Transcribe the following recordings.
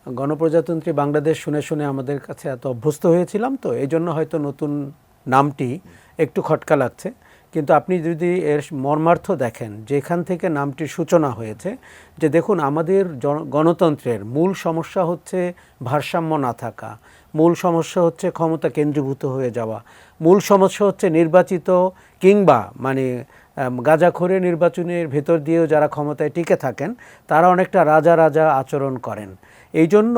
গণপ্রজাতন্ত্রী বাংলাদেশ শুনে শুনে আমাদের কাছে এত অভ্যস্ত হয়েছিলাম, তো এই জন্য হয়তো নতুন নামটি একটু খটকা লাগছে। কিন্তু আপনি যদি এর মর্মার্থ দেখেন, যেখান থেকে নামটির সূচনা হয়েছে, যে দেখুন আমাদের গণতন্ত্রের মূল সমস্যা হচ্ছে ভারসাম্য না থাকা, মূল সমস্যা হচ্ছে ক্ষমতা কেন্দ্রীভূত হয়ে যাওয়া, মূল সমস্যা হচ্ছে নির্বাচিত কিংবা মানে গাঁজাখোরে নির্বাচনের ভেতর দিয়েও যারা ক্ষমতায় টিকে থাকেন তারা অনেকটা রাজা রাজা আচরণ করেন। এই জন্য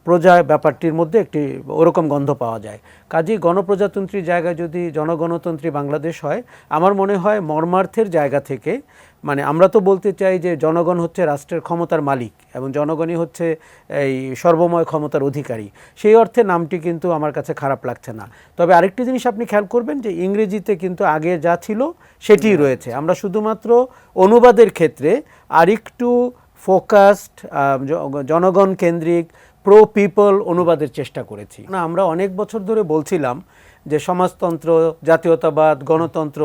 প্রজা ব্যাপারটির মধ্যে একটি ওরকম গন্ধ পাওয়া যায়। কাজেই গণপ্রজাতন্ত্রী জায়গায় যদি জনগণতন্ত্রী বাংলাদেশ হয়, আমার মনে হয় মর্মার্থের জায়গা থেকে, মানে আমরা তো বলতে চাই যে জনগণ হচ্ছে রাষ্ট্রের ক্ষমতার মালিক এবং জনগণই হচ্ছে এই সর্বময় ক্ষমতার অধিকারী, সেই অর্থে নামটি কিন্তু আমার কাছে খারাপ লাগছে না। তবে আরেকটি জিনিস আপনি খেয়াল করবেন যে ইংরেজিতে কিন্তু আগে যা ছিল সেটিই রয়েছে। আমরা শুধুমাত্র অনুবাদের ক্ষেত্রে আরেকটু ফোকাসড, জনগণ কেন্দ্রিক, প্রো পিপল অনুবাদের চেষ্টা করেছি। না, আমরা অনেক বছর ধরে বলছিলাম যে সমাজতন্ত্র, জাতীয়তাবাদ, গণতন্ত্র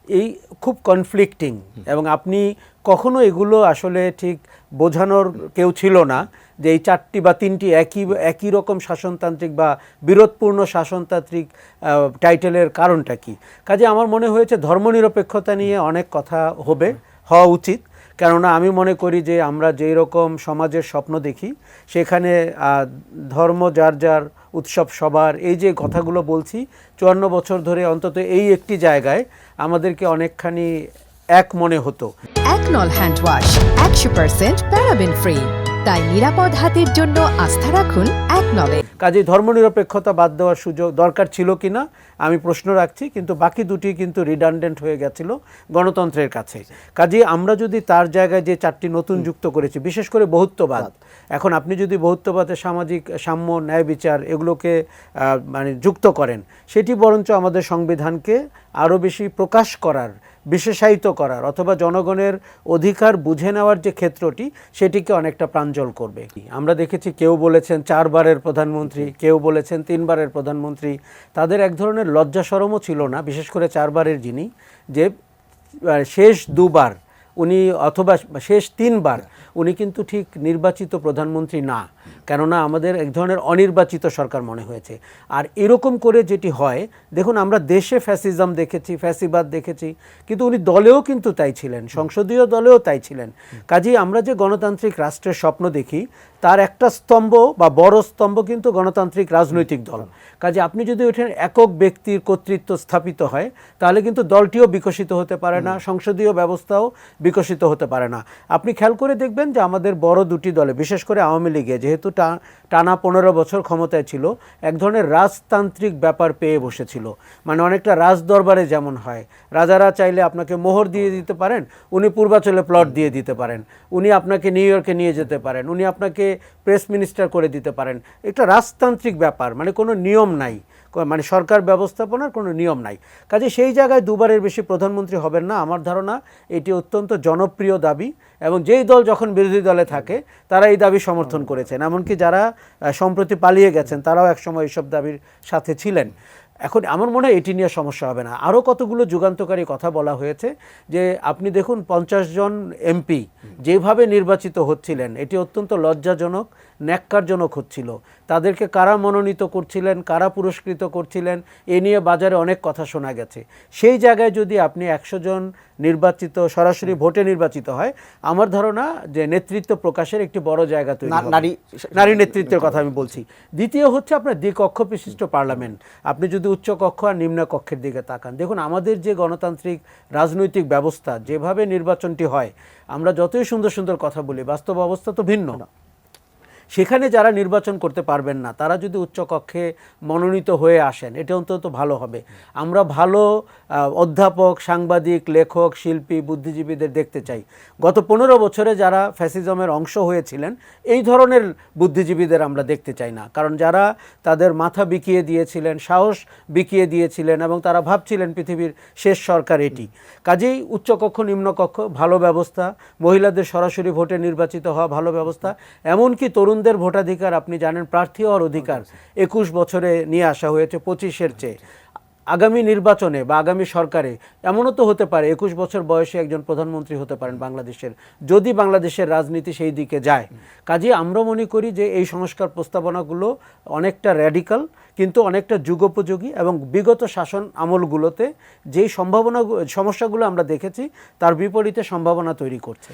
এই খুব কনফ্লিক্টিং, এবং আপনি কখনো এগুলো আসলে ঠিক বোঝানোর কেউ ছিল না যে এই চারটি বা তিনটি একই রকম শাসনতান্ত্রিক বা বিরোধপূর্ণ শাসনতান্ত্রিক টাইটেলের কারণটা কি। কাজে আমার মনে হয়েছে ধর্মনিরপেক্ষতা নিয়ে অনেক কথা হওয়া উচিত। কেননা আমি মনে করি যে আমরা যেই রকম সমাজের স্বপ্ন দেখি সেখানে ধর্ম যার যার, উৎসব সবার, এই যে কথাগুলো বলছি 54 বছর ধরে অন্তত এই একটি জায়গায় আমাদেরকে অনেকখানি এক মনে হতো। একনল হ্যান্ড ওয়াশ 100% প্যারাবেন ফ্রি, তাই নিরাপদ হাতের জন্য আস্থা রাখুন একনলে। কাজেই ধর্মনিরপেক্ষতা বাদ দেওয়ার সুযোগ দরকার ছিল কিনা আমি প্রশ্ন রাখছি, কিন্তু বাকি দুটি কিন্তু রিডান্ডেন্ট হয়ে গেছিল গণতন্ত্রের কাছে। কাজেই আমরা যদি তার জায়গায় যে চারটি নতুন যুক্ত করেছি, বিশেষ করে বহুত্ববাদ, এখন আপনি যদি বহুত্ববাদে সামাজিক সাম্য, ন্যায় বিচার এগুলোকে মানে যুক্ত করেন, সেটি বরঞ্চ আমাদের সংবিধানকে আরও বেশি প্রকাশ করার, বিশেষায়িত করার অথবা জনগণের অধিকার বুঝে নেওয়ার যে ক্ষেত্রটি সেটিকে অনেকটা প্রাঞ্জল করবে। আমরা দেখেছি কেউ বলেছেন 4 বারের প্রধানমন্ত্রী, কেউ বলেছেন 3 বারের প্রধানমন্ত্রী। তাদের এক ধরনের লজ্জা শরমও ছিল না, বিশেষ করে 4 বারের যিনি, যে শেষ 2 বার উনি অথবা শেষ 3 বার উনি কিন্তু ঠিক নির্বাচিত প্রধানমন্ত্রী না, কেননা আমাদের এক ধরনের অনির্বাচিত সরকার মনে হয়েছে। আর এরকম করে যেটি হয়, দেখুন আমরা দেশে ফ্যাসিজম দেখেছি, ফ্যাসিবাদ দেখেছি, কিন্তু উনি দলেও কিন্তু তাই ছিলেন, সংসদীয় দলেও তাই ছিলেন। কাজেই আমরা যে গণতান্ত্রিক রাষ্ট্রের স্বপ্ন দেখি তার একটা স্তম্ভ বা বড় স্তম্ভ কিন্তু গণতান্ত্রিক রাজনৈতিক দল। কাজে আপনি যদি ওঠেন একক ব্যক্তির কর্তৃত্ব স্থাপিত হয়, তাহলে কিন্তু দলটিও বিকশিত হতে পারে না, সংসদীয় ব্যবস্থাও বিকশিত হতে পারে না। আপনি খেয়াল করে দেখবেন যে আমাদের বড় দুটি দলে, বিশেষ করে আওয়ামী লীগে যেহেতু টানা 15 বছর ক্ষমতায় ছিল, এক ধরনের রাজতান্ত্রিক ব্যাপার পেয়ে বসেছিল। মানে অনেকটা রাজদরবারে যেমন হয়, রাজারা চাইলে আপনাকে মোহর দিয়ে দিতে পারেন, উনি পূর্বাচলে প্লট দিয়ে দিতে পারেন, উনি আপনাকে নিউ ইয়র্কে নিয়ে যেতে পারেন, উনি আপনাকে প্রেস মিনিস্টার করে দিতে পারেন। একটা রাজতান্ত্রিক ব্যাপার, মানে কোনো নিয়ম নাই, মানে সরকার ব্যবস্থাপনার কোনো নিয়ম নাই। কাজে সেই জায়গায় 2 বারের বেশি প্রধানমন্ত্রী হবেন না। আমার ধারণা এটি অত্যন্ত জনপ্রিয় দাবি, এবং যেই দল যখন বিরোধী দলে থাকে তারা এই দাবি সমর্থন করেছেন, এমনকি যারা সম্প্রতি পালিয়ে গেছেন তারাও একসময় এইসব দাবির সাথে ছিলেন। এখন আমার মনে হয় এটি নিয়ে সমস্যা হবে না। আরও কতগুলো যুগান্তকারী কথা বলা হয়েছে, যে আপনি দেখুন 50 জন এমপি যেভাবে নির্বাচিত হচ্ছিলেন, এটি অত্যন্ত লজ্জাজনক, ন্যাক্কারজনক হচ্ছিল। তাদেরকে কারা মনোনীত করছিলেন, কারা পুরস্কৃত করছিলেন, এ নিয়ে বাজারে অনেক কথা শোনা গেছে। সেই জায়গায় যদি আপনি 100 জন নির্বাচিত, সরাসরি ভোটে নির্বাচিত হয়, আমার ধারণা যে নেতৃত্ব প্রকাশের একটি বড় জায়গা তৈরি হবে। নারী নেতৃত্বের কথা আমি বলছি। দ্বিতীয় হচ্ছে আপনার দ্বিকক্ষ বিশিষ্ট পার্লামেন্ট। আপনি যদি উচ্চ কক্ষ আর নিম্ন কক্ষের দিকে তাকান, দেখুন আমাদের যে গণতান্ত্রিক রাজনৈতিক ব্যবস্থা, যেভাবে নির্বাচনটি হয়, আমরা যতই সুন্দর সুন্দর কথা বলি, বাস্তব অবস্থা তো ভিন্ন। সেখানে যারা নির্বাচন করতে পারবেন না, তারা যদি উচ্চকক্ষে মনোনীত হয়ে আসেন, এটা অন্তত ভালো হবে। আমরা ভালো অধ্যাপক, সাংবাদিক, লেখক, শিল্পী, বুদ্ধিজীবীদের দেখতে চাই। গত 15 বছরে যারা ফ্যাসিজমের অংশ হয়েছিলেন, এই ধরনের বুদ্ধিজীবীদের আমরা দেখতে চাই না। কারণ যারা তাদের মাথা বিকিয়ে দিয়েছিলেন, সাহস বিকিয়ে দিয়েছিলেন, এবং তারা ভাবছিলেন পৃথিবীর শেষ সরকার এটি। কাজেই উচ্চকক্ষ, নিম্নকক্ষ, ভালো ব্যবস্থা, মহিলাদের সরাসরি ভোটে নির্বাচিত হওয়া, ভালো ব্যবস্থা, এমনকি তরুণ ভোটাধিকার, আপনি জানেন প্রার্থী হওয়ার অধিকার 21 বছরে নিয়ে আসা হয়েছে 25-এর চেয়ে। আগামী নির্বাচনে বা আগামী সরকারে এমনও তো হতে পারে 21 বছর বয়সে একজন প্রধানমন্ত্রী হতে পারেন বাংলাদেশের, যদি বাংলাদেশের রাজনীতি সেই দিকে যায়। কাজেই আমরা মনে করি যে এই সংস্কার প্রস্তাবনাগুলো অনেকটা র্যাডিক্যাল, কিন্তু অনেকটা যুগোপযোগী, এবং বিগত শাসন আমলগুলোতে যেই সমস্যাগুলো আমরা দেখেছি তার বিপরীতে সম্ভাবনা তৈরি করছে।